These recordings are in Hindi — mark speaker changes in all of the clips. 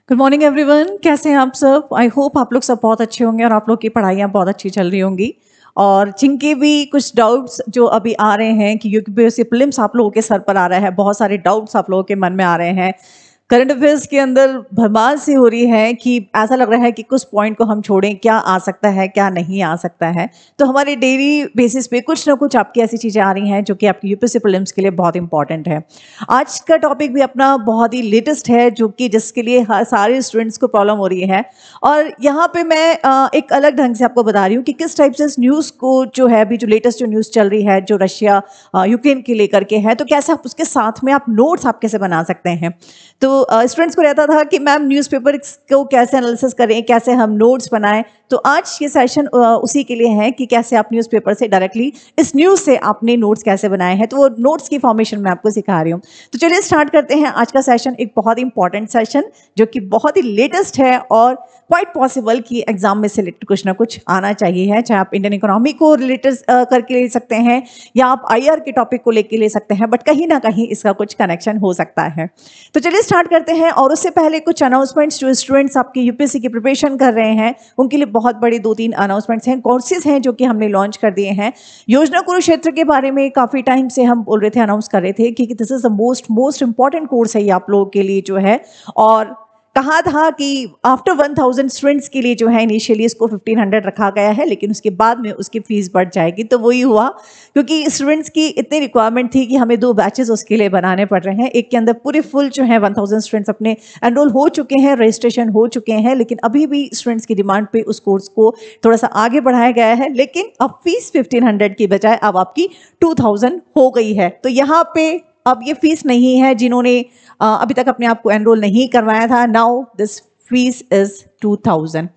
Speaker 1: गुड मॉर्निंग एवरीवन, कैसे हैं आप सब। आई होप आप लोग सब बहुत अच्छे होंगे और आप लोग की पढ़ाइयाँ बहुत अच्छी चल रही होंगी। और जिनके भी कुछ डाउट्स जो अभी आ रहे हैं कि यूपीएससी प्रीलिम्स आप लोगों के सर पर आ रहा है, बहुत सारे डाउट्स आप लोगों के मन में आ रहे हैं, करंट अफेयर्स के अंदर भरमार सी हो रही है कि ऐसा लग रहा है कि कुछ पॉइंट को हम छोड़ें, क्या आ सकता है क्या नहीं आ सकता है। तो हमारे डेली बेसिस पे कुछ ना कुछ आपकी ऐसी चीज़ें आ रही हैं जो कि आपकी यूपीएससी प्रीलिम्स के लिए बहुत इंपॉर्टेंट है। आज का टॉपिक भी अपना बहुत ही लेटेस्ट है जो कि जिसके लिए सारे स्टूडेंट्स को प्रॉब्लम हो रही है। और यहाँ पे मैं एक अलग ढंग से आपको बता रही हूँ कि किस टाइप से इस न्यूज़ को जो है अभी जो लेटेस्ट जो न्यूज़ चल रही है जो रशिया यूक्रेन के लेकर के है, तो कैसे आप उसके साथ में आप नोट्स आप कैसे बना सकते हैं। तो स्टूडेंट्स को रहता था कि मैम न्यूज़पेपर को कैसे एनालिसिस करें, कैसे हम नोट्स बनाएं। तो आज ये सेशन उसी के लिए है कि कैसे आप न्यूज़पेपर से डायरेक्टली इस न्यूज़ से आपने नोट्स कैसे बनाए हैं। तो वो नोट्स की फॉर्मेशन मैं आपको सिखा रही हूँ। तो चलिए स्टार्ट करते हैं आज का सेशन। एक बहुत ही इंपॉर्टेंट सेशन जो कि बहुत ही लेटेस्ट है और क्वाइट पॉसिबल कि एग्जाम में सिलेक्ट कुछ ना कुछ आना चाहिए है। चाहे आप इंडियन इकोनॉमी को रिलेटेड करके ले सकते हैं या आप आईआर के टॉपिक को लेके ले सकते हैं, बट कहीं ना कहीं इसका कुछ कनेक्शन हो सकता है। तो चलिए स्टार्ट करते हैं। और उससे पहले कुछ अनाउंसमेंट्स जो स्टूडेंट्स आपकी यूपीएससी की प्रिपरेशन कर रहे हैं उनके लिए बहुत बड़ी 2-3 अनाउंसमेंट्स हैं, कोर्सेज हैं जो कि हमने लॉन्च कर दिए हैं। योजना कुरुक्षेत्र के बारे में काफ़ी टाइम से हम बोल रहे थे, अनाउंस कर रहे थे कि this is the most important course है ये आप लोगों के लिए जो है। और कहा था कि आफ्टर 1000 स्टूडेंट्स के लिए जो है इनिशियली इसको 1500 रखा गया है, लेकिन उसके बाद में उसकी फीस बढ़ जाएगी। तो वही हुआ क्योंकि स्टूडेंट्स की इतनी रिक्वायरमेंट थी कि हमें 2 बैचेस उसके लिए बनाने पड़ रहे हैं। एक के अंदर पूरे फुल जो है 1000 स्टूडेंट्स अपने एनरोल हो चुके हैं, रजिस्ट्रेशन हो चुके हैं, लेकिन अभी भी स्टूडेंट्स की डिमांड पे उस कोर्स को थोड़ा सा आगे बढ़ाया गया है। लेकिन अब फीस 1500 की बजाय अब आपकी 2000 हो गई है। तो यहाँ पे अब ये फीस नहीं है जिन्होंने अभी तक अपने आप को एनरोल नहीं करवाया था। Now this fees is 2000।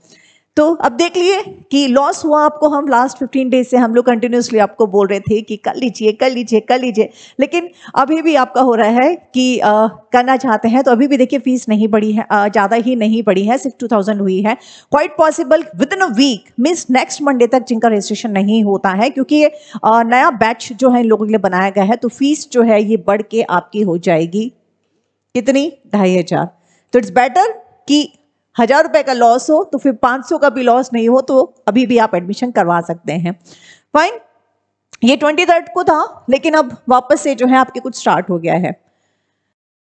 Speaker 1: तो अब देख लिए कि लॉस हुआ आपको। हम लास्ट 15 डेज से हम लोग कंटिन्यूसली आपको बोल रहे थे कि कर लीजिए कर लीजिए कर लीजिए, लेकिन अभी भी आपका हो रहा है कि करना चाहते हैं। तो अभी भी देखिए फीस नहीं बढ़ी है, ज़्यादा ही नहीं बढ़ी है, सिर्फ 2000 हुई है। Quite possible within a week means next Monday तक जिनका रजिस्ट्रेशन नहीं होता है, क्योंकि ये नया बैच जो है इन लोगों के लिए बनाया गया है, तो फीस जो है ये बढ़ के आपकी हो जाएगी कितनी, 2500। तो इट्स बेटर कि 1000 रुपए का लॉस हो तो फिर 500 का भी लॉस नहीं हो, तो अभी भी आप एडमिशन करवा सकते हैं। फाइन, ये 23 को था, लेकिन अब वापस से जो है आपके कुछ स्टार्ट हो गया है।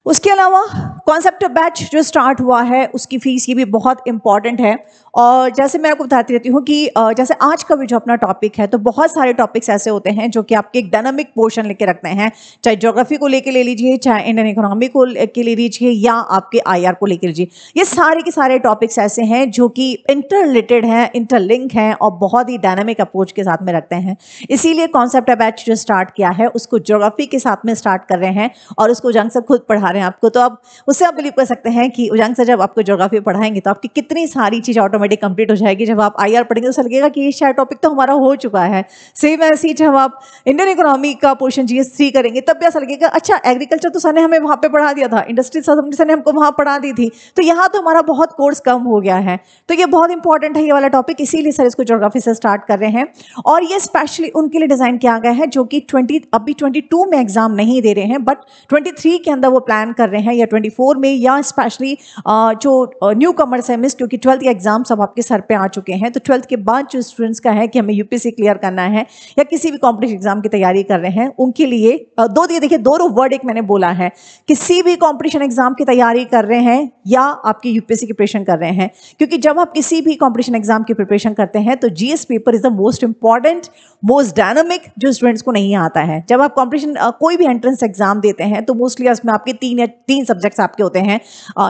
Speaker 1: उसके अलावा कॉन्सेप्ट बैच जो स्टार्ट हुआ है उसकी फीस ये भी बहुत इंपॉर्टेंट है। और जैसे मैं आपको बताती रहती हूँ कि जैसे आज का भी जो अपना टॉपिक है, तो बहुत सारे टॉपिक्स ऐसे होते हैं जो कि आपके एक डायनामिक पोर्शन लेके रखते हैं, चाहे ज्योग्राफी को लेके ले लीजिए, चाहे इंडियन इकोनॉमी को लेके ले लीजिए, या आपके आईआर को लेके लीजिए। ये सारे के सारे टॉपिक्स ऐसे हैं जो कि इंटर रिलेटेड हैं, इंटरलिंक हैं और बहुत ही डायनामिक अप्रोच के साथ में रखते हैं। इसीलिए कॉन्सेप्ट बैच जो स्टार्ट किया है उसको ज्योग्राफी के साथ में स्टार्ट कर रहे हैं और उसको उजांग सर खुद पढ़ा रहे हैं आपको। तो अब उससे आप बिलीव कर सकते हैं कि उजांग सर जब आपको ज्योग्राफी पढ़ाएंगे तो आपकी कितनी सारी चीज़ ऑटोमेटिक कंप्लीट हो जाएगी। जब आप आईआर पढ़ेंगे तो लगेगा कि ये शायद टॉपिक तो हमारा हो चुका है। सेम ऐसी जब आप इंडियन इकोनॉमी का पोर्शन जीएस 3 करेंगे तब भी ऐसा लगेगा अच्छा एग्रीकल्चर तो सर ने हमें वहाँ पे पढ़ा दिया था, इंडस्ट्री सर ने हमको वहाँ पढ़ा दी थी, तो यहाँ तो हमारा बहुत कोर्स कम हो गया है। तो ये बहुत इंपॉर्टेंट है ये वाला टॉपिक, इसीलिए सर इसको ज्योग्राफी से स्टार्ट कर रहे हैं। और ये स्पेशली उनके लिए डिजाइन किया गया है जो कि अभी 22 में एग्जाम नहीं दे रहे हैं, बट 23 के अंदर वो प्लान कर रहे हैं, या 24 में, या स्पेशली जो न्यू कमर्स है मिस, क्योंकि 12th के एग्जाम सब आपके सर पे आ चुके हैं। तो 12th के बाद जो स्टूडेंट्स का है कि हमें यूपीएससी क्लियर करना है या किसी भी कॉम्पिटिटिव एग्जाम की तैयारी कर रहे हैं, उनके लिए देखिए दो वर्ड एक मैंने बोला है, किसी भी कॉम्पिटिशन एग्जाम की तैयारी कर रहे हैं या आपकी यूपीएससी की प्रिपरेशन कर रहे हैं। क्योंकि जब आप किसी भी कॉम्पिटिशन एग्जाम की प्रिपरेशन करते हैं तो GS paper is the most important, most dynamic, जो स्टूडेंट्स को नहीं आता है। जब आप कॉम्पिटिशन कोई भी एंट्रेंस एग्जाम देते हैं तो मोस्टली उसमें आपके तीन सब्जेक्ट्स आपके होते हैं।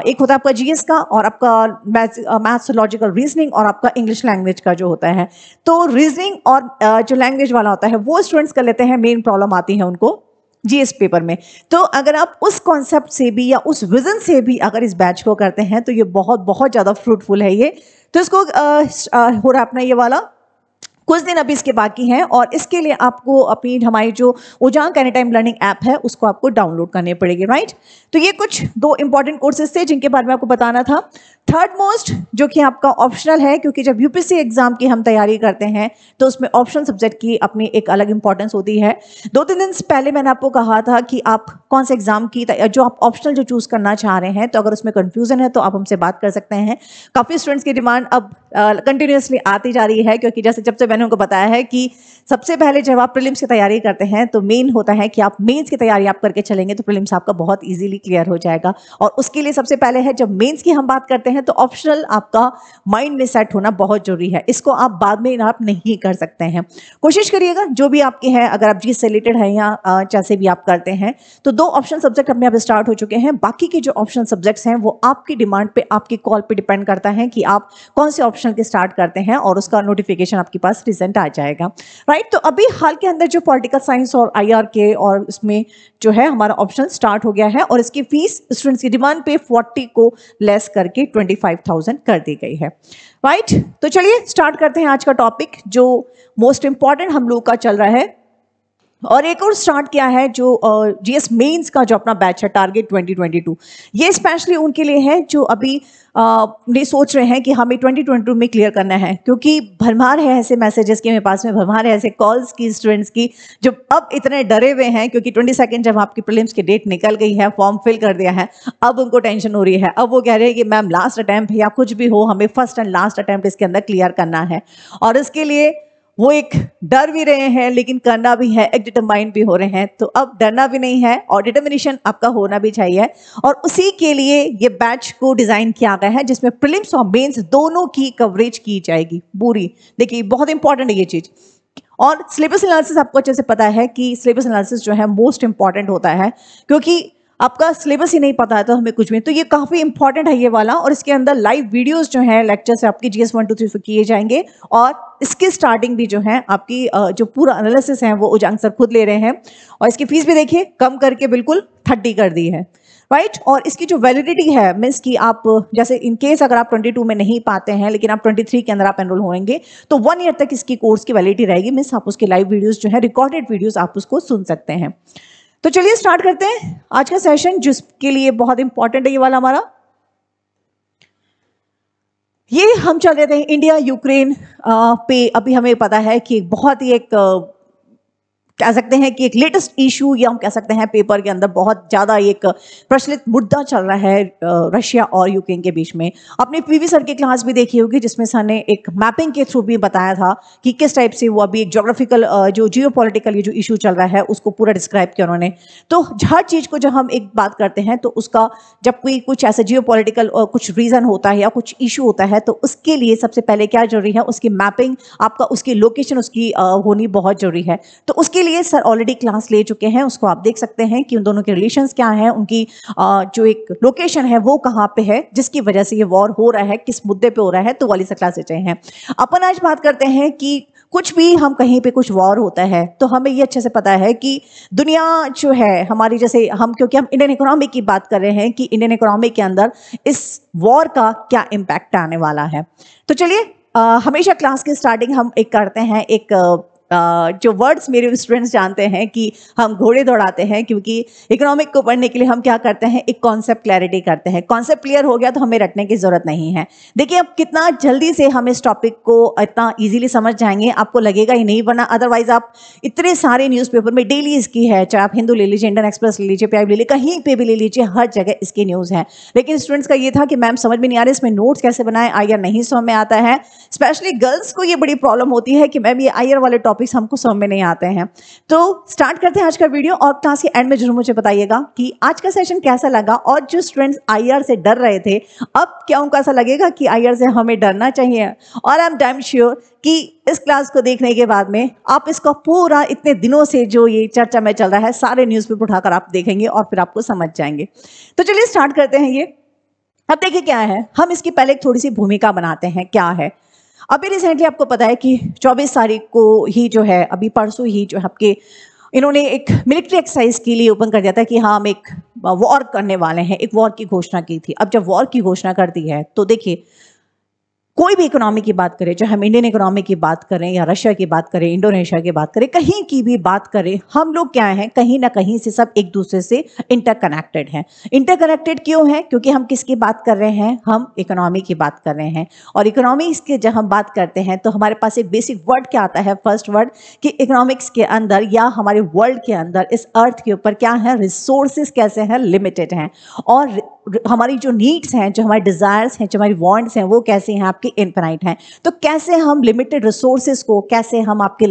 Speaker 1: एक होता है आपका जीएस का, और आपका मैथ्स, लॉजिकल रीजनिंग, और आपका इंग्लिश लैंग्वेज का जो होता है। तो रीजनिंग और जो लैंग्वेज वाला होता है वो स्टूडेंट्स कर लेते हैं, मेन प्रॉब्लम आती है उनको जीएस पेपर में। तो अगर आप उस कॉन्सेप्ट से भी या उस विजन से भी अगर इस बैच को करते हैं तो ये बहुत बहुत ज़्यादा फ्रूटफुल है ये। तो इसको हो रहा अपना ये वाला कुछ दिन अभी इसके बाकी हैं, और इसके लिए आपको अपनी हमारी जो उजांग एनी टाइम लर्निंग ऐप है उसको आपको डाउनलोड करने पड़ेगी, राइट। तो ये कुछ 2 इंपॉर्टेंट कोर्सेज थे जिनके बारे में आपको बताना था। थर्ड मोस्ट जो कि आपका ऑप्शनल है, क्योंकि जब यूपीएससी एग्जाम की हम तैयारी करते हैं तो उसमें ऑप्शनल सब्जेक्ट की अपनी एक अलग इंपॉर्टेंस होती है। 2-3 दिन पहले मैंने आपको कहा था कि आप कौन से एग्जाम की जो आप ऑप्शनल जो चूज करना चाह रहे हैं, तो अगर उसमें कंफ्यूजन है तो आप हमसे बात कर सकते हैं। काफी स्टूडेंट्स की डिमांड अब कंटिन्यूसली आती जा रही है, क्योंकि जैसे जब से मैंने उनको बताया है कि सबसे पहले जब आप प्रीलिम्स की तैयारी करते हैं तो मेन होता है कि आप मेंस की तैयारी आप करके चलेंगे तो प्रीलिम्स आपका बहुत इजीली क्लियर हो जाएगा। और उसके लिए सबसे पहले है, जब मेंस की हम बात करते हैं तो ऑप्शनल आपका माइंड में सेट होना बहुत जरूरी है। इसको आप बाद में आप नहीं कर सकते हैं। कोशिश करिएगा जो भी आपके हैं, अगर आप जीएस से रिलेटेड है या जैसे भी आप करते हैं, तो 2 ऑप्शन सब्जेक्ट अपने आप स्टार्ट हो चुके हैं। बाकी के जो ऑप्शन सब्जेक्ट्स हैं वो आपकी डिमांड पे, आपकी कॉल पे डिपेंड करता है कि आप कौन से ऑप्शन के स्टार्ट करते हैं, और उसका नोटिफिकेशन आपके पास रिजल्ट आ जाएगा। राइट, तो अभी हाल के अंदर जो पॉलिटिकल साइंस और आईआर के और इसमें जो है हमारा ऑप्शन स्टार्ट हो गया है, और इसकी फीस स्टूडेंट्स की डिमांड पे 40 को लेस करके 25,000 कर दी गई है। राइट, तो चलिए स्टार्ट करते हैं आज का टॉपिक जो मोस्ट इंपॉर्टेंट हम लोग का चल रहा है। और एक और स्टार्ट किया है जो जीएस मेंस का जो अपना बैच है टारगेट 2022, ये स्पेशली उनके लिए है जो अभी ये सोच रहे हैं कि हमें 2022 में क्लियर करना है, क्योंकि भरमार है ऐसे मैसेजेस के मेरे पास में, भरमार है ऐसे कॉल्स की स्टूडेंट्स की जो अब इतने डरे हुए हैं, क्योंकि 22 जब आपकी प्रीलिम्स की डेट निकल गई है, फॉर्म फिल कर दिया है, अब उनको टेंशन हो रही है। अब वो कह रहे हैं कि मैम लास्ट अटेम्प्ट या कुछ भी हो, हमें फर्स्ट एंड लास्ट अटेम्प्ट इसके अंदर क्लियर करना है, और इसके लिए वो एक डर भी रहे हैं लेकिन करना भी है, एक डिटरमाइंड भी हो रहे हैं। तो अब डरना भी नहीं है और डिटर्मिनेशन आपका होना भी चाहिए, और उसी के लिए ये बैच को डिजाइन किया गया है जिसमें प्रीलिम्स और मेंस दोनों की कवरेज की जाएगी पूरी। देखिए बहुत इंपॉर्टेंट है ये चीज। और सिलेबस एनालिसिस आपको अच्छे से पता है कि सिलेबस एनालिसिस जो है मोस्ट इंपॉर्टेंट होता है, क्योंकि आपका सिलेबस ही नहीं पता है तो हमें कुछ भी, तो ये काफी इंपॉर्टेंट है ये वाला। और इसके अंदर लाइव वीडियोस जो है लेक्चर से आपकी जीएस 1 2 3 किए जाएंगे, और इसकी स्टार्टिंग भी जो है आपकी जो पूरा एनालिसिस है वो उजांग सर खुद ले रहे हैं। और इसकी फीस भी देखिए कम करके बिल्कुल 30 कर दी है। राइट, और इसकी जो वैलिडिटी है मीन्स कि आप जैसे इन केस अगर आप 22 में नहीं पाते हैं लेकिन आप 23 के अंदर आप एनरोल होंगे तो 1 ईयर तक इसकी कोर्स की वैलिडिटी रहेगी। मीन्स आप उसके लाइव वीडियोस जो है, रिकॉर्डेड वीडियोस आप उसको सुन सकते हैं। तो चलिए स्टार्ट करते हैं आज का सेशन, जिसके लिए बहुत इंपॉर्टेंट है ये वाला हमारा। ये हम चल रहे थे इंडिया यूक्रेन पे। अभी हमें पता है कि बहुत ही एक कह सकते हैं कि एक लेटेस्ट इशू, या हम कह सकते हैं पेपर के अंदर बहुत ज़्यादा एक प्रचलित मुद्दा चल रहा है रशिया और यूक्रेन के बीच में। अपने पीवी सर की क्लास भी देखी होगी जिसमें सर ने एक मैपिंग के थ्रू भी बताया था कि किस टाइप से वो अभी एक ज्योग्राफिकल जो जियोपॉलिटिकल ये जो इशू चल रहा है उसको पूरा डिस्क्राइब किया उन्होंने। तो हर चीज़ को जब हम एक बात करते हैं तो उसका जब कोई कुछ ऐसा जियोपॉलिटिकल कुछ रीज़न होता है या कुछ इशू होता है तो उसके लिए सबसे पहले क्या जरूरी है, उसकी मैपिंग, आपका उसकी लोकेशन उसकी होनी बहुत जरूरी है। तो उसके लिए सर ऑलरेडी क्लास ले चुके हैं, उसको आप देख सकते हैं कि उन दोनों के रिलेशंस क्या हैं, उनकी जो एक लोकेशन है वो कहाँ पे है, जिसकी वजह से ये वॉर हो रहा है, किस मुद्दे पे हो रहा है, तो वाली सर क्लास ले रहे हैं। अपन आज बात करते हैं कि कुछ भी हम कहीं पे कुछ वॉर होता है तो हमें ये अच्छे से पता है कि दुनिया जो है हमारी, जैसे हम, क्योंकि हम इंडियन इकोनॉमी की बात कर रहे हैं कि इंडियन इकोनॉमी के अंदर इस वॉर का क्या इम्पैक्ट आने वाला है। तो चलिए हमेशा क्लास की स्टार्टिंग हम एक करते हैं, एक जो वर्ड्स मेरे स्टूडेंट्स जानते हैं कि हम घोड़े दौड़ाते हैं, क्योंकि इकोनॉमिक को पढ़ने के लिए हम क्या करते हैं, एक कॉन्सेप्ट क्लैरिटी करते हैं। कॉन्सेप्ट क्लियर हो गया तो हमें रटने की जरूरत नहीं है। देखिए अब कितना जल्दी से हम इस टॉपिक को इतना इजीली समझ जाएंगे, आपको लगेगा ही नहीं, वरना अदरवाइज आप इतने सारे न्यूज़पेपर में डेली इसकी है, चाहे आप हिंदू ले लीजिए, इंडियन एक्सप्रेस ले लीजिए, PIB ले लीजिए, कहीं पे भी ले लीजिए, हर जगह इसकी न्यूज़ है। लेकिन स्टूडेंट्स का ये था कि मैम समझ में नहीं आ रहा, इसमें नोट्स कैसे बनाए, आईआर नहीं समझ में आता है। स्पेशली गर्ल्स को ये बड़ी प्रॉब्लम होती है कि मैम ये आईआर वाले टॉपिक्स हमको समझ में नहीं आते हैं। तो स्टार्ट करते हैं आज का वीडियो, और क्लास के एंड में जरूर मुझे बताइएगा कि आज का सेशन कैसा लगा, और जो स्टूडेंट्स आईआर से डर रहे थे अब क्या उनको ऐसा लगेगा कि आईआर से हमें डरना चाहिए। और आई एम डैम श्योर कि इस क्लास को देखने के बाद में आप इसका पूरा इतने दिनों से जो ये चर्चा में चल रहा है सारे न्यूज़पेपर उठाकर आप देखेंगे और फिर आपको समझ जाएंगे। तो चलिए स्टार्ट करते हैं। ये अब देखिए क्या है, हम इसकी पहले एक थोड़ी सी भूमिका बनाते हैं। क्या है, अभी रिसेंटली आपको पता है कि 24 तारीख को ही जो है, अभी परसों ही जो है आपके इन्होंने एक मिलिट्री एक्सरसाइज के लिए ओपन कर दिया था कि हाँ हम एक वॉर करने वाले हैं, एक वॉर की घोषणा की थी। अब जब वॉर की घोषणा कर दी है तो देखिए कोई भी इकोनॉमी की बात करें, चाहे हम इंडियन इकोनॉमी की बात करें या रशिया की बात करें, इंडोनेशिया की बात करें, कहीं की भी बात करें, हम लोग क्या हैं, कहीं ना कहीं से सब एक दूसरे से इंटरकनेक्टेड हैं। इंटरकनेक्टेड क्यों है? क्योंकि हम किसकी बात कर रहे हैं? हम इकोनॉमी की बात कर रहे हैं। और इकोनॉमिक्स की जब हम बात करते हैं तो हमारे पास एक बेसिक वर्ड क्या आता है, फर्स्ट वर्ड, कि इकोनॉमिक्स के अंदर या हमारे वर्ल्ड के अंदर इस अर्थ के ऊपर क्या है, रिसोर्सेज कैसे हैं, लिमिटेड हैं। और हमारी जो नीड्स हैं, जो हमारे डिजायर्स हैं, जो हमारी वांट्स हैं, वो कैसे हैं, आपकी इनफिनाइट हैं। तो कैसे हम लिमिटेड रिसोर्सेज को, कैसे हम आपके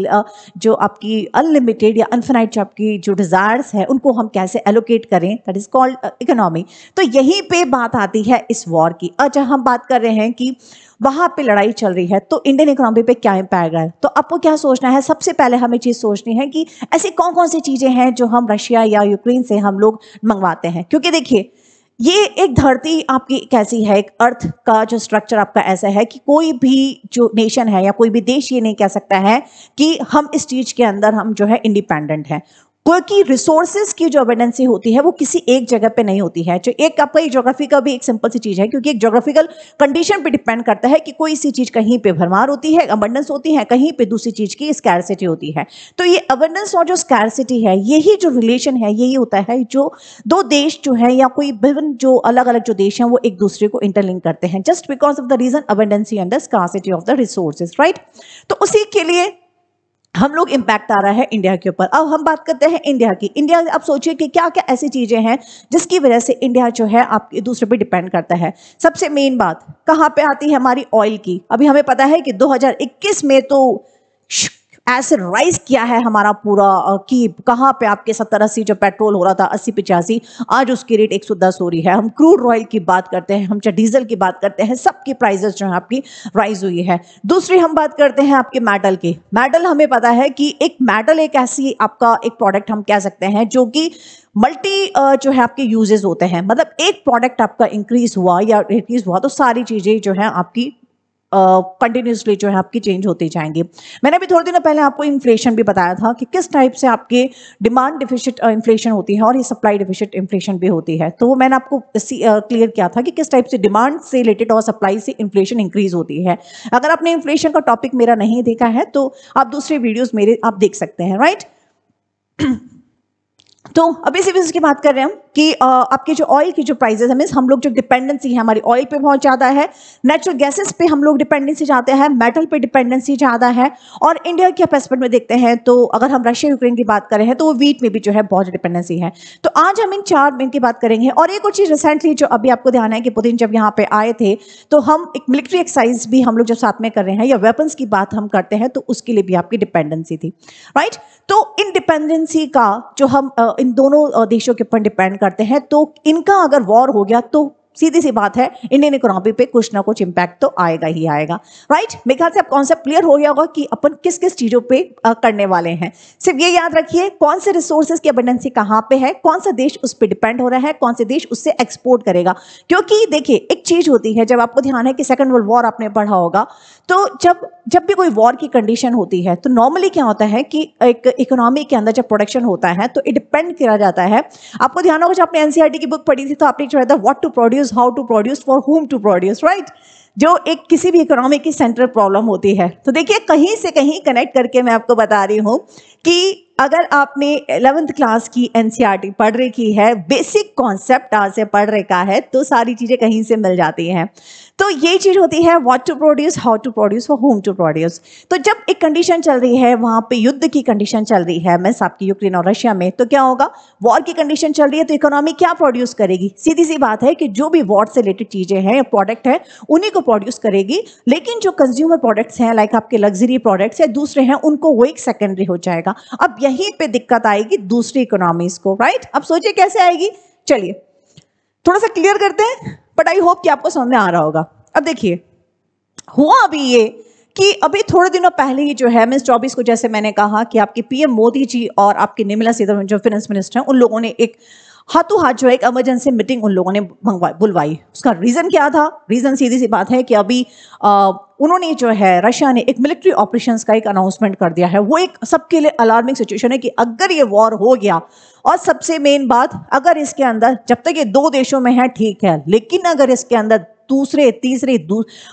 Speaker 1: जो आपकी अनलिमिटेड या इनफिनाइट जो आपकी जो डिजायर्स हैं, उनको हम कैसे एलोकेट करें, दैट इज कॉल्ड इकोनॉमी। तो यहीं पे बात आती है इस वॉर की। अच्छा, हम बात कर रहे हैं कि वहां पे लड़ाई चल रही है तो इंडियन इकोनॉमी पे क्या इंपैक्ट है। तो आपको क्या सोचना है? सबसे पहले हमें चीज सोचनी है कि ऐसी कौन कौन सी चीजें हैं जो हम रशिया या यूक्रेन से हम लोग मंगवाते हैं। क्योंकि देखिए, ये एक धरती आपकी कैसी है, एक अर्थ का जो स्ट्रक्चर आपका ऐसा है कि कोई भी जो नेशन है या कोई भी देश ये नहीं कह सकता है कि हम इस चीज के अंदर हम जो है इंडिपेंडेंट हैं। क्योंकि रिसोर्सेज की जो अबंडेंसी होती है वो किसी एक जगह पे नहीं होती है। जो एक आपका ज्योग्राफी का भी एक सिंपल सी चीज है, क्योंकि एक ज्योग्राफिकल कंडीशन पे डिपेंड करता है कि कोई सी चीज कहीं पे भरमार होती है, अबंडेंस होती है, कहीं पे दूसरी चीज की स्कैरसिटी होती है। तो ये अबंडेंस और जो स्कैरसिटी है, यही जो रिलेशन है, यही होता है जो दो देश जो है या कोई विभिन्न जो अलग अलग जो देश हैं वो एक दूसरे को इंटरलिंक करते हैं, just because of the reason abundancy and the scarcity of the resources, right. तो उसी के लिए हम लोग इंपैक्ट आ रहा है इंडिया के ऊपर। अब हम बात करते हैं इंडिया की। इंडिया, अब सोचिए कि क्या क्या ऐसी चीजें हैं जिसकी वजह से इंडिया जो है आप दूसरे पे डिपेंड करता है। सबसे मेन बात कहां पे आती है? हमारी ऑयल की। अभी हमें पता है कि 2021 में तो ऐसे राइज किया है हमारा पूरा कि कहाँ पे आपके 70-80 जो पेट्रोल हो रहा था 80-85, आज उसकी रेट 110 हो रही है। हम क्रूड ऑयल की बात करते हैं, हम चाहे डीजल की बात करते हैं, सबकी प्राइसेस जो है आपकी राइज हुई है। दूसरी हम बात करते हैं आपके मेटल की। मेटल, हमें पता है कि एक मेटल एक ऐसी आपका एक प्रोडक्ट हम कह सकते हैं जो कि मल्टी जो है आपके यूजेस होते हैं। मतलब एक प्रोडक्ट आपका इंक्रीज हुआ या डिक्रीज हुआ तो सारी चीजें जो है आपकी कंटिन्यूसली जो है आपकी चेंज होती जाएंगी। मैंने भी थोड़े दिनों पहले आपको इन्फ्लेशन भी बताया था कि किस टाइप से आपके डिमांड डिफिसिट इन्फ्लेशन होती है और ये सप्लाई डिफिसिट इन्फ्लेशन भी होती है। तो वो मैंने आपको क्लियर किया था कि किस टाइप से डिमांड से रिलेटेड और सप्लाई से इन्फ्लेशन इंक्रीज होती है। अगर आपने इन्फ्लेशन का टॉपिक मेरा नहीं देखा है तो आप दूसरे वीडियोज मेरे आप देख सकते हैं, राइट। तो अभी इसी वजह की बात कर रहे हैं हम कि आपके जो ऑयल की जो प्राइसेस है, हम लोग जो डिपेंडेंसी है हमारी ऑयल पे बहुत ज़्यादा है, नेचुरल गैसेस पे हम लोग डिपेंडेंसी जाते हैं, मेटल पे डिपेंडेंसी ज़्यादा है। और इंडिया के एस्पेक्ट में देखते हैं तो अगर हम रशिया यूक्रेन की बात करें तो वो वीट में भी जो है बहुत डिपेंडेंसी है। तो आज हम इन 4 में की बात करेंगे। और एक और चीज़ रिसेंटली जो अभी आपको ध्यान है कि पुतिन जब यहाँ पे आए थे तो हम एक मिलिट्री एक्सरसाइज भी हम लोग जब साथ में कर रहे हैं या वेपन्स की बात हम करते हैं तो उसके लिए भी आपकी डिपेंडेंसी थी, राइट। तो इन डिपेंडेंसी का जो हम इन दोनों देशों के ऊपर डिपेंड करते हैं, तो इनका अगर वॉर हो गया तो सीधी सी बात है इंडियन इकोनॉमी पे कुछ ना कुछ इंपैक्ट तो आएगा ही आएगा, राइट। मेरे ख्याल से अब कॉन्सेप्ट क्लियर हो गया होगा कि अपन किस किस चीजों पे करने वाले हैं। सिर्फ ये याद रखिए कौन से रिसोर्सेज की अबंडेंसी कहाँ पे है, कौन सा देश उस पर डिपेंड हो रहा है, कौन से देश उससे एक्सपोर्ट करेगा। क्योंकि देखिए एक चीज होती है, जब आपको ध्यान है कि सेकेंड वर्ल्ड वॉर आपने पढ़ा होगा, तो जब भी कोई वॉर की कंडीशन होती है तो नॉर्मली क्या होता है कि एक इकोनॉमी के अंदर जब प्रोडक्शन होता है तो ये डिपेंड किया जाता है। आपको ध्यान होगा जब आपने एनसीईआरटी की बुक पढ़ी थी तो आपने जो है what to produce, how to produce, for whom to produce, right. जो एक किसी भी इकोनॉमी की सेंट्रल प्रॉब्लम होती है। तो देखिए कहीं से कहीं कनेक्ट करके मैं आपको बता रही हूं कि अगर आपने 11th क्लास की एनसीईआरटी पढ़ रखी है, बेसिक कॉन्सेप्ट आज से पढ़ रखा है, तो सारी चीजें कहीं से मिल जाती हैं। तो ये चीज होती है what to produce, how to produce, for whom to produce. तो जब एक कंडीशन चल रही है, वहां पे युद्ध की कंडीशन चल रही है, मिस आपकी यूक्रेन और रशिया में, तो क्या होगा, वॉर की कंडीशन चल रही है तो इकोनॉमी क्या प्रोड्यूस करेगी? सीधी सी बात है कि जो भी वॉर से रिलेटेड चीजें हैं, प्रोडक्ट है, उन्हीं को प्रोड्यूस करेगी। लेकिन जो कंज्यूमर प्रोडक्ट्स हैं, लाइक आपके लग्जरी प्रोडक्ट्स या दूसरे हैं, उनको वो एक सेकेंडरी हो जाएगा। अब यहीं पे दिक्कत आएगी दूसरी इकोनॉमीज को, राइट। अब सोचिए कैसे आएगी, चलिए थोड़ा सा क्लियर करते हैं, बट आई होप कि आपको समझ में आ रहा होगा। अब देखिए हुआ अभी ये कि अभी थोड़े दिनों पहले ही जो है मिस 24 को, जैसे मैंने कहा कि आपके पीएम मोदी जी और आपकी निर्मला सीतारमण जो फाइनेंस मिनिस्टर हैं, उन लोगों ने एक हाथों हाथ जो है एक इमरजेंसी मीटिंग उन लोगों ने बुलवाई। उसका रीजन क्या था? रीजन सीधी सी बात है कि अभी उन्होंने जो है रशिया ने एक मिलिट्री ऑपरेशंस का एक अनाउंसमेंट कर दिया है। वो एक सबके लिए अलार्मिंग सिचुएशन है कि अगर ये वॉर हो गया, और सबसे मेन बात, अगर इसके अंदर जब तक ये 2 देशों में है ठीक है, लेकिन अगर इसके अंदर दूसरे तीसरे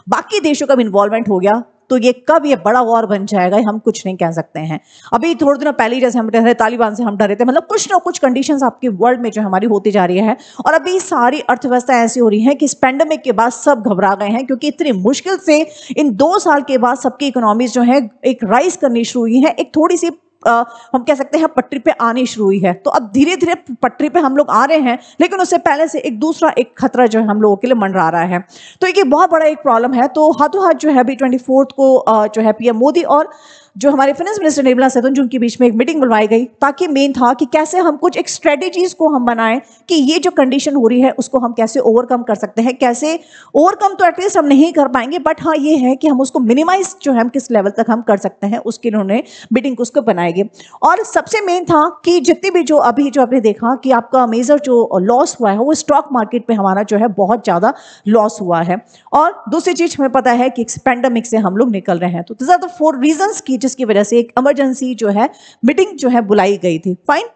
Speaker 1: बाकी देशों का भी इन्वॉल्वमेंट हो गया तो ये कब ये बड़ा वॉर बन जाएगा हम कुछ नहीं कह सकते हैं। अभी थोड़े दिनों पहले जैसे हम डरे तालिबान से हम डरे थे, मतलब कुछ ना कुछ कंडीशंस आपके वर्ल्ड में जो हमारी होती जा रही है और अभी सारी अर्थव्यवस्था ऐसी हो रही है कि इस पेंडेमिक के बाद सब घबरा गए हैं क्योंकि इतनी मुश्किल से इन 2 साल के बाद सबकी इकोनॉमीज जो है एक राइज करनी शुरू हुई है, एक थोड़ी सी हम कह सकते हैं पटरी पे आनी शुरू हुई है। तो अब धीरे धीरे पटरी पे हम लोग आ रहे हैं, लेकिन उससे पहले से एक दूसरा एक खतरा जो है हम लोगों के लिए मंडरा रहा है। तो एक बहुत बड़ा एक प्रॉब्लम है। तो हाथों हाथ जो है अभी 24 को जो है पीएम मोदी और जो हमारे फाइनेंस मिनिस्टर निर्मला सीतारमण के बीच में एक मीटिंग बुलवाई गई ताकि मेन था कि कैसे हम कुछ एक स्ट्रेटेजीज को हम बनाएं कि ये जो कंडीशन हो रही है उसको हम कैसे ओवरकम कर सकते हैं। कैसे ओवरकम तो एटलीस्ट हम नहीं कर पाएंगे, बट हाँ ये है कि हम उसको मिनिमाइज जो है हम किस लेवल तक हम कर सकते हैं, उसके उन्होंने मीटिंग उसको बनाएगी। और सबसे मेन था कि जितनी भी जो अभी जो आपने देखा कि आपका मेजर जो लॉस हुआ है वो स्टॉक मार्केट पे हमारा जो है बहुत ज्यादा लॉस हुआ है। और दूसरी चीज हमें पता है कि पेंडेमिक से हम लोग निकल रहे हैं। तो दिस आर द 4 रीजंस की जिसकी वजह से एक इमरजेंसी जो है मीटिंग जो है बुलाई गई थी। फाइन,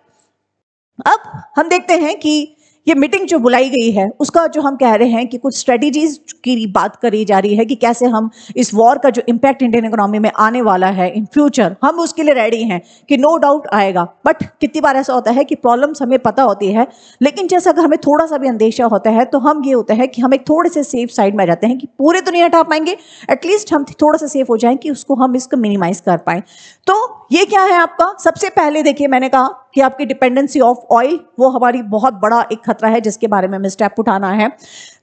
Speaker 1: अब हम देखते हैं कि ये मीटिंग जो बुलाई गई है उसका जो हम कह रहे हैं कि कुछ स्ट्रेटेजीज की बात करी जा रही है कि कैसे हम इस वॉर का जो इंपैक्ट इंडियन इकोनॉमी में आने वाला है इन फ्यूचर हम उसके लिए रेडी हैं कि नो डाउट आएगा। बट कितनी बार ऐसा होता है कि प्रॉब्लम्स हमें पता होती है, लेकिन जैसा अगर हमें थोड़ा सा भी अंदेशा होता है तो हम ये होता है कि हम एक थोड़े से सेफ साइड में आ जाते हैं कि पूरे तो नहीं हटा पाएंगे, एटलीस्ट हम थोड़ा सा सेफ हो जाएं कि उसको हम इसको मिनिमाइज कर पाएं। तो ये क्या है आपका, सबसे पहले देखिए मैंने कहा कि आपकी डिपेंडेंसी ऑफ ऑयल वो हमारी बहुत बड़ा एक खतरा है जिसके बारे में हमें स्टेप उठाना है।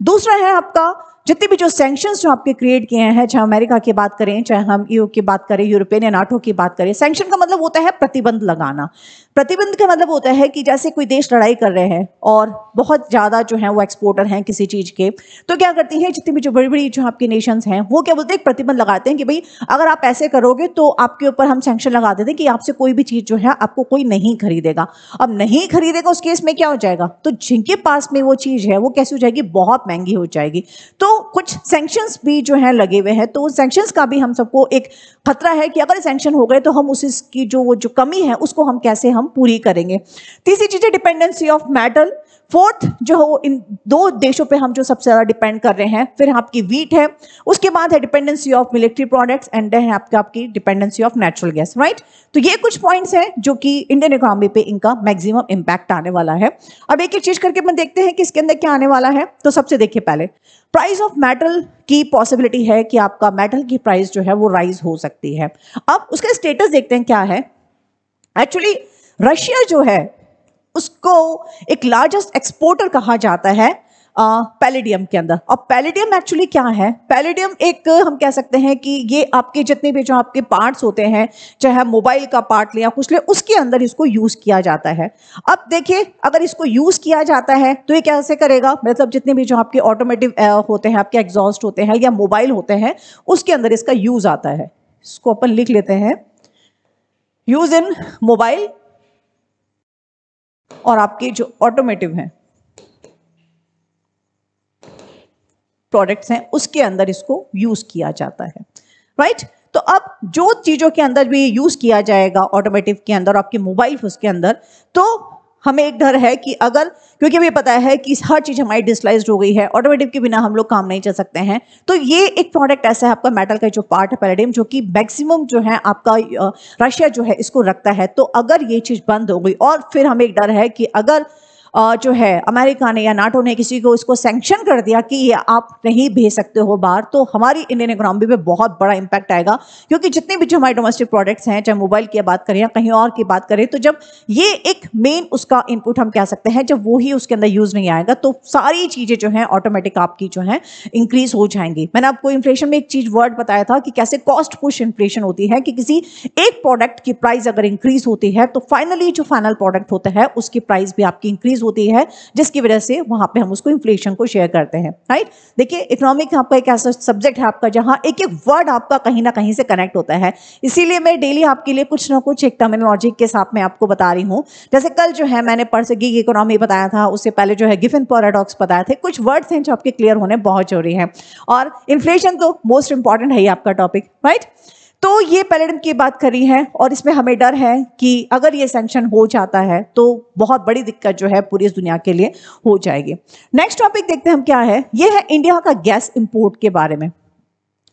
Speaker 1: दूसरा है आपका जितने भी जो सैंक्शंस जो आपके क्रिएट किए हैं, चाहे अमेरिका की बात करें, चाहे हम ईयू की बात करें, यूरोपियन या नाटो की बात करें, सैंक्शन का मतलब होता है प्रतिबंध लगाना। प्रतिबंध का मतलब होता है कि जैसे कोई देश लड़ाई कर रहे हैं और बहुत ज्यादा जो है वो एक्सपोर्टर हैं किसी चीज के, तो क्या करती हैं जितनी भी जो बड़ी बड़ी जो आपकी नेशंस हैं वो क्या बोलते हैं, प्रतिबंध लगाते हैं कि भाई अगर आप ऐसे करोगे तो आपके ऊपर हम सैंक्शन लगा देते हैं कि आपसे कोई भी चीज जो है आपको कोई नहीं खरीदेगा। अब नहीं खरीदेगा उस केस में क्या हो जाएगा, तो जिनके पास में वो चीज है वो कैसी हो जाएगी, बहुत महंगी हो जाएगी। तो कुछ सैंक्शंस भी जो है लगे हुए हैं, तो सैंक्शंस का भी हम सबको एक खतरा है कि अगर सैंक्शन हो गए तो हम उसकी जो कमी है उसको हम कैसे हम पूरी करेंगे। तीसरी चीज है डिपेंडेंसी ऑफ मेटल। फोर्थ जो हो इन 2 देशों पे हम जो सबसे ज्यादा डिपेंड कर रहे हैं, फिर आपकी वीट है, उसके बाद है dependency of military products and then आपकी dependency of natural gas, right. तो ये कुछ पॉइंट्स हैं जो कि इंडियन इकोनॉमी पे इनका मैक्सिमम इंपैक्ट आने वाला है। अब एक एक चीज करके अपन देखते हैं कि इसके अंदर क्या आने वाला है। तो सबसे देखिए पहले प्राइस ऑफ मेटल की पॉसिबिलिटी है कि आपका मेटल की प्राइस जो है वो राइज हो सकती है। अब उसका स्टेटस देखते हैं क्या है। एक्चुअली रशिया जो है उसको एक लार्जेस्ट एक्सपोर्टर कहा जाता है पैलेडियम के अंदर। अब पैलेडियम एक्चुअली क्या है, पैलेडियम एक हम कह सकते हैं कि ये आपके जितने भी जो आपके पार्ट्स होते हैं, चाहे मोबाइल का पार्ट ले या कुछ ले, उसके अंदर इसको यूज किया जाता है। अब देखिए अगर इसको यूज किया जाता है तो ये कैसे करेगा, मतलब जितने भी जो आपके ऑटोमेटिव होते हैं, आपके एग्जॉस्ट होते हैं या मोबाइल होते हैं, उसके अंदर इसका यूज आता है। इसको अपन लिख लेते हैं, यूज इन मोबाइल और आपके जो ऑटोमेटिव हैं प्रोडक्ट्स हैं उसके अंदर इसको यूज किया जाता है, राइट। तो अब जो चीजों के अंदर भी यूज किया जाएगा ऑटोमेटिव के अंदर, आपके मोबाइल उसके अंदर, तो हमें एक डर है कि अगर, क्योंकि हमें पता है कि हर चीज हमारी डिजिटलाइज्ड हो गई है, ऑटोमेटिव के बिना हम लोग काम नहीं चल सकते हैं। तो ये एक प्रोडक्ट ऐसा है आपका मेटल का जो पार्ट है पैलेडियम, जो कि मैक्सिमम जो है आपका रशिया जो है इसको रखता है। तो अगर ये चीज बंद हो गई और फिर हमें एक डर है कि अगर जो है अमेरिका ने या नाटो ने किसी को इसको सैंक्शन कर दिया कि ये आप नहीं भेज सकते हो बाहर, तो हमारी इंडियन इकोनॉमी पे बहुत बड़ा इंपैक्ट आएगा। क्योंकि जितने भी जो हमारे डोमेस्टिक प्रोडक्ट्स हैं, चाहे मोबाइल की बात करें या कहीं और की बात करें, तो जब ये एक मेन उसका इनपुट हम कह सकते हैं, जब वो ही उसके अंदर यूज नहीं आएगा तो सारी चीजें जो है ऑटोमेटिक आपकी जो है इंक्रीज हो जाएंगी। मैंने आपको इन्फ्लेशन में एक चीज वर्ड बताया था कि कैसे कॉस्ट पुश इन्फ्लेशन होती है, कि किसी एक प्रोडक्ट की प्राइस अगर इंक्रीज होती है तो फाइनली जो फाइनल प्रोडक्ट होता है उसकी प्राइस भी आपकी इंक्रीज होती है, जिसकी वजह से वहां पे हम उसको इन्फ्लेशन को शेयर करते हैं, राइट। देखिए इकोनॉमिक आपका एक ऐसा सब्जेक्ट है आपका जहां एक एक वर्ड आपका कहीं ना कहीं से कनेक्ट होता है, इसीलिए मैं डेली आपके लिए कुछ ना कुछ एक टर्मिनोलॉजी के साथ में आपको बता रही हूं। जैसे कल जो है मैंने परसों गिग इकोनॉमी बताया था, उससे पहले जो है गिफन पैराडॉक्स बताए थे। कुछ वर्ड्स हैं जो आपके क्लियर होने बहुत जरूरी है, और इन्फ्लेशन तो मोस्ट इंपॉर्टेंट है ही आपका टॉपिक, राइट। तो ये पैलेडियम की बात करी है और इसमें हमें डर है कि अगर ये सैंक्शन हो जाता है तो बहुत बड़ी दिक्कत जो है पूरी इस दुनिया के लिए हो जाएगी। नेक्स्ट टॉपिक देखते हैं हम क्या है, ये है इंडिया का गैस इंपोर्ट के बारे में।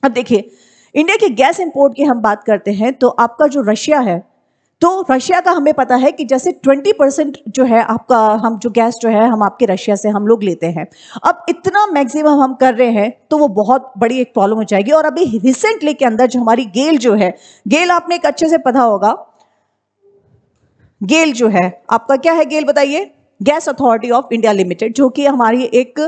Speaker 1: अब देखिए, इंडिया के गैस इंपोर्ट की हम बात करते हैं तो आपका जो रशिया है, तो रशिया का हमें पता है कि जैसे 20% जो है आपका, हम जो गैस जो है हम आपके रशिया से हम लोग लेते हैं। अब इतना मैक्सिमम हम कर रहे हैं तो वो बहुत बड़ी एक प्रॉब्लम हो जाएगी। और अभी रिसेंटली के अंदर जो हमारी गेल जो है, गेल आपने एक अच्छे से पढ़ा होगा, गेल जो है आपका क्या है, गेल बताइए, gas authority of India limited, जो कि हमारी एक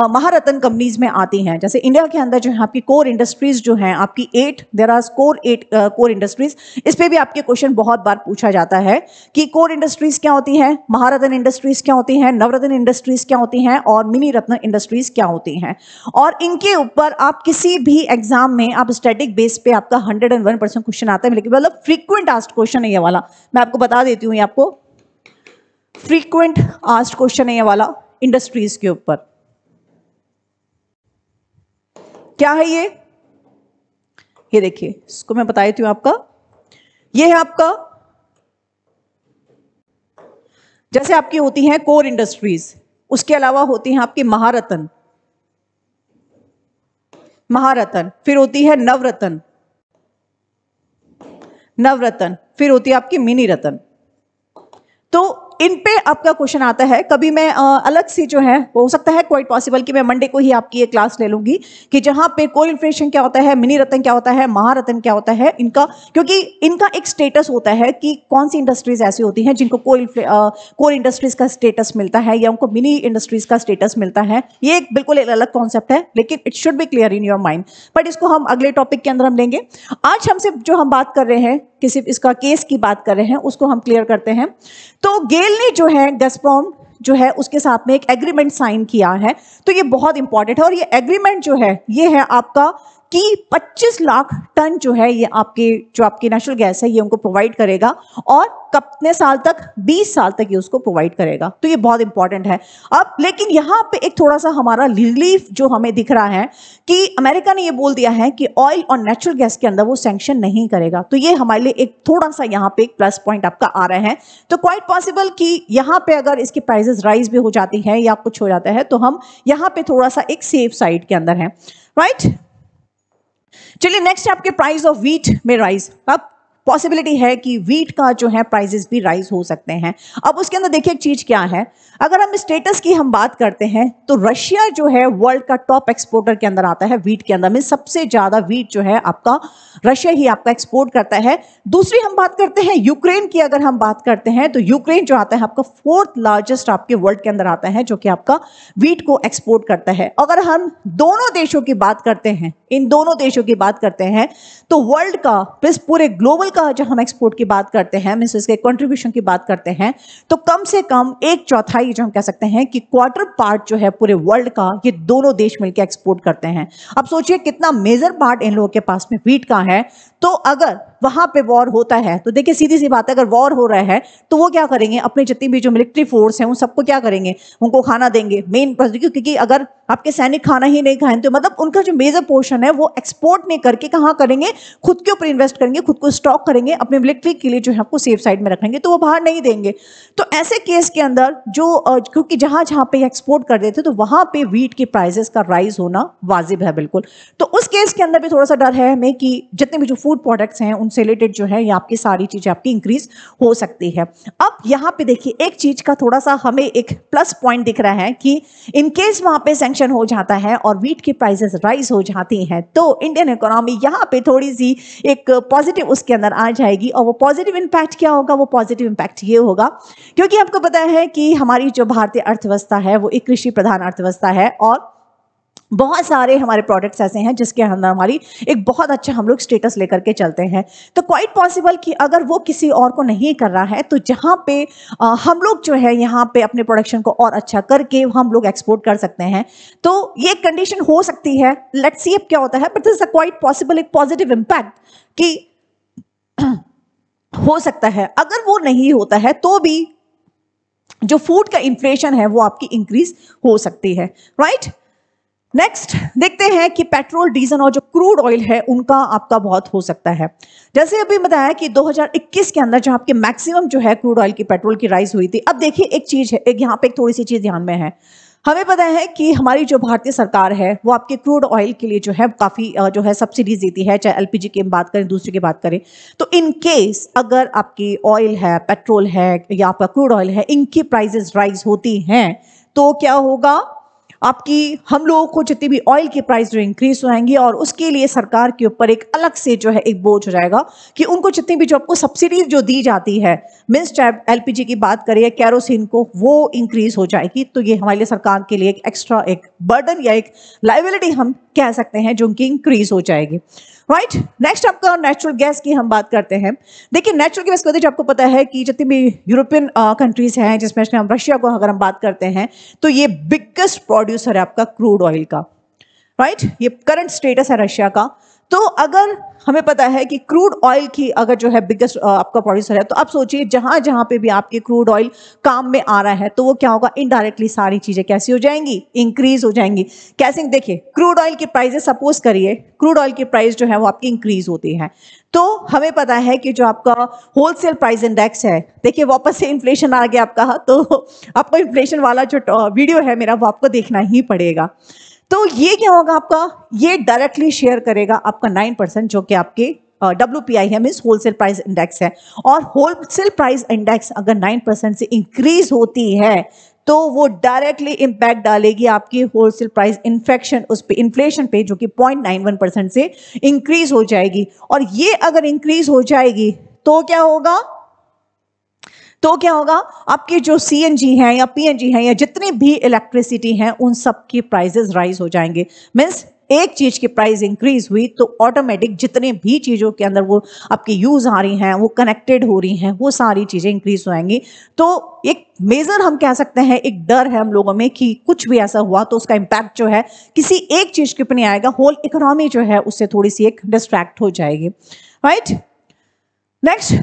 Speaker 1: महारत्न कंपनीज में आती हैं। जैसे इंडिया के अंदर जो है आपकी कोर इंडस्ट्रीज जो हैं आपकी 8, देयर आर कोर इंडस्ट्रीज। इस पे भी आपके क्वेश्चन बहुत बार पूछा जाता है कि कोर इंडस्ट्रीज क्या होती हैं, महारत्न इंडस्ट्रीज क्या होती हैं, नवरत्न इंडस्ट्रीज क्या होती हैं और मिनी रत्न इंडस्ट्रीज क्या होती हैं। और इनके ऊपर आप किसी भी एग्जाम में आप स्टैटिक बेस पे आपका 101% क्वेश्चन आता है, लेकिन मतलब फ्रीक्वेंट आस्क्ड क्वेश्चन है ये वाला, मैं आपको बता देती हूँ, ये आपको फ्रीक्वेंट आस्क्ड क्वेश्चन है ये वाला इंडस्ट्रीज के ऊपर। क्या है ये देखिए, इसको मैं बता देती हूं आपका, ये है आपका, जैसे आपकी होती हैं कोर इंडस्ट्रीज, उसके अलावा होती हैं आपकी महारत्न, फिर होती है नवरत्न, फिर होती है आपकी मिनी रत्न। तो इन पे आपका क्वेश्चन आता है। कभी मैं अलग से जो है, हो सकता है क्वाइट पॉसिबल कि मैं मंडे को ही आपकी एक क्लास ले लूंगी कि जहां पे कोर इन्फ्लेशन क्या होता है, मिनी रत्न क्या होता है, महारत्न क्या होता है इनका, क्योंकि इनका एक स्टेटस होता है कि कौन सी इंडस्ट्रीज ऐसी होती हैं जिनको कोर इंडस्ट्रीज का स्टेटस मिलता है या उनको मिनी इंडस्ट्रीज का स्टेटस मिलता है। ये एक बिल्कुल एक अलग कॉन्सेप्ट है, लेकिन it should be clear in your mind. But इसको हम अगले टॉपिक के अंदर हम लेंगे। आज हमसे जो हम बात कर रहे हैं, किसी इसका केस की बात कर रहे हैं, उसको हम क्लियर करते हैं। तो गेल ने जो है गैज़प्रोम जो है उसके साथ में एक एग्रीमेंट साइन किया है, तो ये बहुत इंपॉर्टेंट है। और ये एग्रीमेंट जो है ये है आपका कि 25 लाख टन जो है ये आपकी नेचुरल गैस है ये उनको प्रोवाइड करेगा, और कितने साल तक, 20 साल तक ये उसको प्रोवाइड करेगा। तो ये बहुत इंपॉर्टेंट है। अब लेकिन यहां पे एक थोड़ा सा हमारा रिलीफ जो हमें दिख रहा है कि अमेरिका ने ये बोल दिया है कि ऑयल और नेचुरल गैस के अंदर वो सैंक्शन नहीं करेगा। तो ये हमारे लिए एक थोड़ा सा यहाँ पे एक प्लस पॉइंट आपका आ रहा है। तो क्वाइट पॉसिबल कि यहाँ पे अगर इसकी प्राइसेस राइज भी हो जाती है या कुछ हो जाता है तो हम यहाँ पे थोड़ा सा एक सेफ साइड के अंदर है, राइट। चलिए नेक्स्ट आपके प्राइस ऑफ व्हीट में राइज। अब पॉसिबिलिटी है कि व्हीट का जो है प्राइसेस भी राइज हो सकते हैं। अब उसके अंदर देखिए एक चीज क्या है, अगर हम स्टेटस की हम बात करते हैं तो रशिया जो है वर्ल्ड का टॉप एक्सपोर्टर के अंदर आता है व्हीट के अंदर में। सबसे ज्यादा व्हीट जो है आपका रशिया ही आपका एक्सपोर्ट करता है। दूसरी हम बात करते हैं यूक्रेन की, अगर हम बात करते हैं तो यूक्रेन जो आता है आपका 4th लार्जेस्ट आपके वर्ल्ड के अंदर आता है, जो कि आपका व्हीट को एक्सपोर्ट करता है। अगर हम दोनों देशों की बात करते हैं, इन दोनों देशों की बात करते हैं, तो वर्ल्ड का प्लस पूरे ग्लोबल का जब हम एक्सपोर्ट की बात करते हैं, मींस इसके कंट्रीब्यूशन की बात करते हैं, तो कम से कम 1/4 जो हम कह सकते हैं कि क्वार्टर पार्ट जो है पूरे वर्ल्ड का ये दोनों देश मिलकर एक्सपोर्ट करते हैं। अब सोचिए कितना मेजर पार्ट इन लोगों के पास में व्हीट का है। तो अगर वहां पे वॉर होता है तो देखिए सीधी सी बात है, अगर वॉर हो रहा है तो वो क्या करेंगे, अपने जितनी भी जो मिलिट्री फोर्स है उन सबको क्या करेंगे, उनको खाना देंगे मेन, क्योंकि अगर आपके सैनिक खाना ही नहीं खाएं तो मतलब उनका जो मेजर पोर्शन है वो एक्सपोर्ट नहीं करके कहां करेंगे, खुद के ऊपर इन्वेस्ट करेंगे, खुद को स्टॉक करेंगे, अपने मिलिट्री के लिए जो है आपको सेफ साइड में रखेंगे, तो वो बाहर नहीं देंगे। तो ऐसे केस के अंदर जो क्योंकि जहां जहां पे एक्सपोर्ट कर देते तो वहां पे व्हीट की प्राइसेस का राइज होना वाजिब है बिल्कुल। तो उस केस के अंदर भी थोड़ा सा डर है हमें कि जितने भी जो फूड प्रोडक्ट्स हैं उनसे रिलेटेड जो है ये आपकी सारी चीजें आपकी इंक्रीज हो सकती है। अब यहाँ पे देखिए एक चीज का थोड़ा सा हमें एक प्लस पॉइंट दिख रहा है कि इन केस वहां पे सैंक्शन हो जाता है और व्हीट की प्राइसेस राइज हो जाती हैं तो इंडियन इकोनॉमी यहाँ पे थोड़ी सी एक पॉजिटिव उसके अंदर आ जाएगी। और वो पॉजिटिव इंपैक्ट क्या होगा, वो पॉजिटिव इंपैक्ट ये होगा क्योंकि आपको पता है कि हमारी जो भारतीय अर्थव्यवस्था है वो एक कृषि प्रधान अर्थव्यवस्था है और बहुत सारे हमारे प्रोडक्ट्स ऐसे हैं जिसके अंदर हमारी एक बहुत अच्छा हम लोग स्टेटस लेकर के चलते हैं। तो क्वाइट पॉसिबल कि अगर वो किसी और को नहीं कर रहा है तो जहां पे हम लोग जो है यहाँ पे अपने प्रोडक्शन को और अच्छा करके हम लोग एक्सपोर्ट कर सकते हैं। तो ये कंडीशन हो सकती है, लेट्स सी अब क्या होता है, but this is quite possible एक पॉजिटिव इंपैक्ट कि हो सकता है। अगर वो नहीं होता है तो भी जो फूड का इन्फ्लेशन है वो आपकी इंक्रीज हो सकती है, राइट। नेक्स्ट देखते हैं कि पेट्रोल, डीजल और जो क्रूड ऑयल है उनका आपका बहुत हो सकता है। जैसे अभी बताया कि 2021 के अंदर जो आपके मैक्सिमम जो है क्रूड ऑयल की, पेट्रोल की राइज हुई थी। अब देखिए एक चीज है, एक यहाँ पे एक थोड़ी सी चीज ध्यान में है। हमें पता है कि हमारी जो भारतीय सरकार है वो आपके क्रूड ऑयल के लिए जो है काफी जो है सब्सिडीज देती है, चाहे एलपीजी की बात करें, दूसरी की बात करें। तो इन केस अगर आपकी ऑयल है, पेट्रोल है या आपका क्रूड ऑयल है, इनकी प्राइसेस राइज होती हैं तो क्या होगा, आपकी हम लोगों को जितनी भी ऑयल की प्राइस जो इंक्रीज हो जाएंगी और उसके लिए सरकार के ऊपर एक अलग से जो है एक बोझ हो जाएगा कि उनको जितनी भी जो आपको सब्सिडी जो दी जाती है, मीन्स चाहे एलपीजी की बात करिए, कैरोसिन को, वो इंक्रीज हो जाएगी। तो ये हमारे लिए सरकार के लिए एक एक्स्ट्रा एक बर्डन या एक लायबिलिटी हम कह सकते हैं जो उनकी इंक्रीज हो जाएगी। राइट, नेक्स्ट आपका नेचुरल गैस की हम बात करते हैं। देखिए नेचुरल गैस को आपको पता है कि जितनी भी यूरोपियन कंट्रीज हैं, जिसमें हम रशिया को अगर हम बात करते हैं तो ये बिगेस्ट प्रोड्यूसर है आपका क्रूड ऑयल का। राइट, ये करंट स्टेटस है रशिया का। तो अगर हमें पता है कि क्रूड ऑयल की अगर जो है बिगेस्ट आपका प्रोड्यूसर है, तो आप सोचिए जहां जहां पे भी आपके क्रूड ऑयल काम में आ रहा है तो वो क्या होगा, इनडायरेक्टली सारी चीजें कैसी हो जाएंगी, इंक्रीज हो जाएंगी। कैसे, देखिए क्रूड ऑयल की प्राइसेस, सपोज करिए क्रूड ऑयल की प्राइस जो है वो आपकी इंक्रीज होती है, तो हमें पता है कि जो आपका होलसेल प्राइस इंडेक्स है, देखिए वापस से इन्फ्लेशन आ गया आपका, तो आपको इन्फ्लेशन वाला जो वीडियो है मेरा वो आपको देखना ही पड़ेगा। तो ये क्या होगा आपका, ये डायरेक्टली शेयर करेगा आपका 9% जो कि आपके WPI है, मीन्स होलसेल प्राइस इंडेक्स है। और होलसेल प्राइस इंडेक्स अगर 9% से इंक्रीज होती है तो वो डायरेक्टली इंपैक्ट डालेगी आपकी होलसेल प्राइस इन्फेक्शन उस पे, इन्फ्लेशन पे, जो कि 0.91% से इंक्रीज हो जाएगी। और ये अगर इंक्रीज हो जाएगी तो क्या होगा, आपके जो CNG हैं या PNG हैं या जितनी भी इलेक्ट्रिसिटी हैं उन सब की प्राइसेस राइज हो जाएंगे। मीन्स एक चीज की प्राइस इंक्रीज हुई तो ऑटोमेटिक जितने भी चीजों के अंदर वो आपकी यूज आ रही हैं, वो कनेक्टेड हो रही हैं, वो सारी चीजें इंक्रीज हो जाएंगी। तो एक मेजर हम कह सकते हैं, एक डर है हम लोगों में कि कुछ भी ऐसा हुआ तो उसका इंपैक्ट जो है किसी एक चीज के ऊपर नहीं आएगा, होल इकोनॉमी जो है उससे थोड़ी सी एक डिस्ट्रैक्ट हो जाएगी। राइट, नेक्स्ट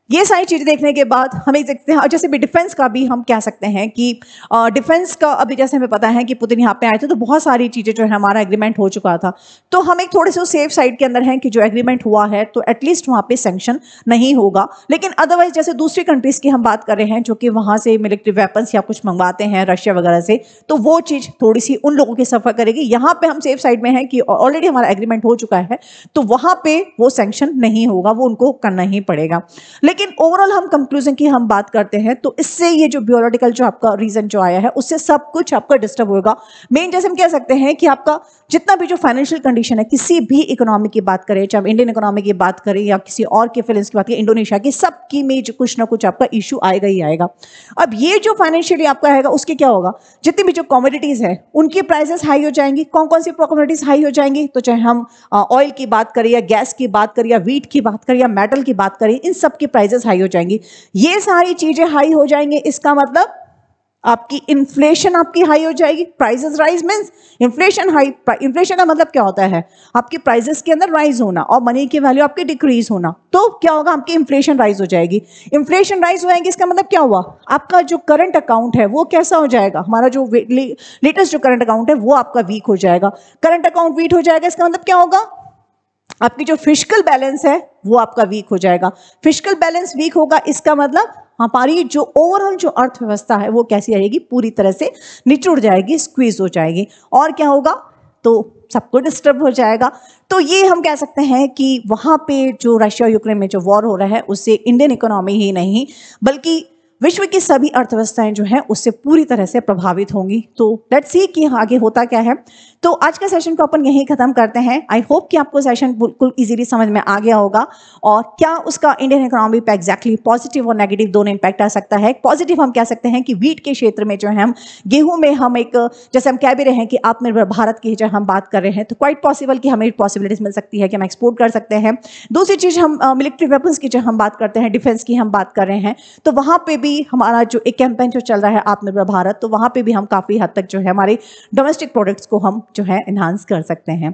Speaker 1: ये सारी चीजें देखने के बाद हमें देखते हैं, जैसे भी डिफेंस का भी हम कह सकते हैं कि डिफेंस का अभी जैसे हमें पता है कि पुतिन यहाँ पे आए थे तो बहुत सारी चीजें जो है हमारा एग्रीमेंट हो चुका था, तो हम एक थोड़े से सेफ साइड के अंदर हैं कि जो एग्रीमेंट हुआ है तो एटलीस्ट वहाँ पे सैंक्शन नहीं होगा। लेकिन अदरवाइज जैसे दूसरी कंट्रीज की हम बात कर रहे हैं जो कि वहां से मिलिट्री वेपन्स या कुछ मंगवाते हैं रशिया वगैरह से, तो वो चीज थोड़ी सी उन लोगों की सफर करेगी। यहाँ पे हम सेफ साइड में हैं कि ऑलरेडी हमारा एग्रीमेंट हो चुका है तो वहां पे वो सैंक्शन नहीं होगा, वो उनको करना ही पड़ेगा। लेकिन ओवरऑल हम कंक्लूजन की हम बात करते हैं तो इससे ये जो बियोलॉजिकल जो आपका रीजन जो आया है उससे सब कुछ आपका डिस्टर्ब होगा। मेन जैसे हम कह सकते हैं कि आपका जितना भी जो फाइनेंशियल कंडीशन है, किसी भी इकोनॉमी की बात करें, चाहे इंडियन इकोनॉमी की बात करें या किसी और के फिलिप्स की बात करें, इंडोनेशिया की, सबकी में जो कुछ ना कुछ आपका इशू आएगा ही आएगा। अब ये जो फाइनेंशियली आपका आएगा उसके क्या होगा, जितनी भी जो कमोडिटीज है उनकी प्राइसेस हाई हो जाएंगी। कौन कौन सी कमोडिटीज हाई हो जाएंगी, तो चाहे हम ऑयल की बात करें या गैस की बात करें या व्हीट की बात करें या मेटल की बात करें, इन सब की प्राइसेस हाई हो जाएंगी। ये सारी चीजें हाई हो जाएंगे, इसका मतलब आपकी इन्फ्लेशन आपकी हाई हो जाएगी। Prices rise means inflation high. Inflation का मतलब क्या होता है, आपकी प्राइसेस के अंदर राइज होना और मनी की वैल्यू आपकी डिक्रीज होना। तो क्या होगा, आपकी इन्फ्लेशन राइज हो जाएगी। इन्फ्लेशन राइज हो जाएगी, इसका मतलब क्या हुआ, आपका जो करंट अकाउंट है वो कैसा हो जाएगा, हमारा जो लेटेस्ट जो करंट अकाउंट है वो आपका वीक हो जाएगा। करंट अकाउंट वीक हो जाएगा, इसका मतलब क्या होगा, आपकी जो फिस्कल बैलेंस है वो आपका वीक हो जाएगा। फिस्कल बैलेंस वीक होगा, इसका मतलब हमारी जो ओवरऑल जो अर्थव्यवस्था है वो कैसी रहेगी, पूरी तरह से निचुड़ जाएगी, स्क्वीज हो जाएगी। और क्या होगा, तो सबको डिस्टर्ब हो जाएगा। तो ये हम कह सकते हैं कि वहां पे जो रशिया यूक्रेन में जो वॉर हो रहा है उससे इंडियन इकोनॉमी ही नहीं बल्कि विश्व की सभी अर्थव्यवस्थाएं जो हैं उससे पूरी तरह से प्रभावित होंगी। तो लेट्स सी कि आगे होता क्या है। तो आज का सेशन को अपन यहीं खत्म करते हैं। आई होप कि आपको सेशन बिल्कुल इजीली समझ में आ गया होगा और क्या उसका इंडियन इकोनॉमी पे एग्जैक्टली पॉजिटिव और नेगेटिव दोनों इंपैक्ट आ सकता है। पॉजिटिव हम कह सकते हैं कि वीट के क्षेत्र में जो है हम गेहूं में हम एक जैसे हम कह भी रहे हैं कि आत्मनिर्भर भारत की जब हम बात कर रहे हैं तो क्वाइट पॉसिबल कि हमें पॉसिबिलिटीज मिल सकती है कि हम एक्सपोर्ट कर सकते हैं। दूसरी चीज हम मिलिट्री वेपन्स की जब हम बात करते हैं, डिफेंस की हम बात कर रहे हैं, तो वहां पे भी भी हमारा जो एक कैंपेन जो चल रहा है आत्मनिर्भर भारत, तो वहाँ पे भी हम काफ़ी हद तक जो है हमारे डोमेस्टिक प्रोडक्ट्स को हम जो है एनहांस कर सकते हैं।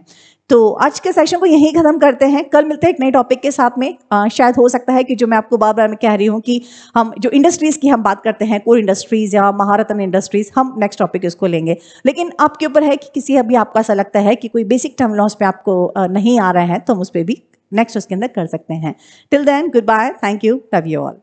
Speaker 1: तो आज के सेशन को यहीं खत्म करते हैं। कल मिलते हैं एक नए टॉपिक के साथ में। शायद हो सकता है कि जो मैं आपको बार-बार मैं कह रही हूँ कि हम जो इंडस्ट्रीज़ की हम बात करते हैं, कोर इंडस्ट्रीज़ या महारत्न इंडस्ट्रीज़, हम नेक्स्ट टॉपिक इसको लेंगे। लेकिन आपके ऊपर है कि किसी अभी आपको ऐसा लगता है कि कोई बेसिक टर्मिनोलॉजी पे आपको नहीं आ रहा है, तो हम उस पे भी नेक्स्ट उसके अंदर कर सकते हैं। Till then goodbye, thank you, love you all.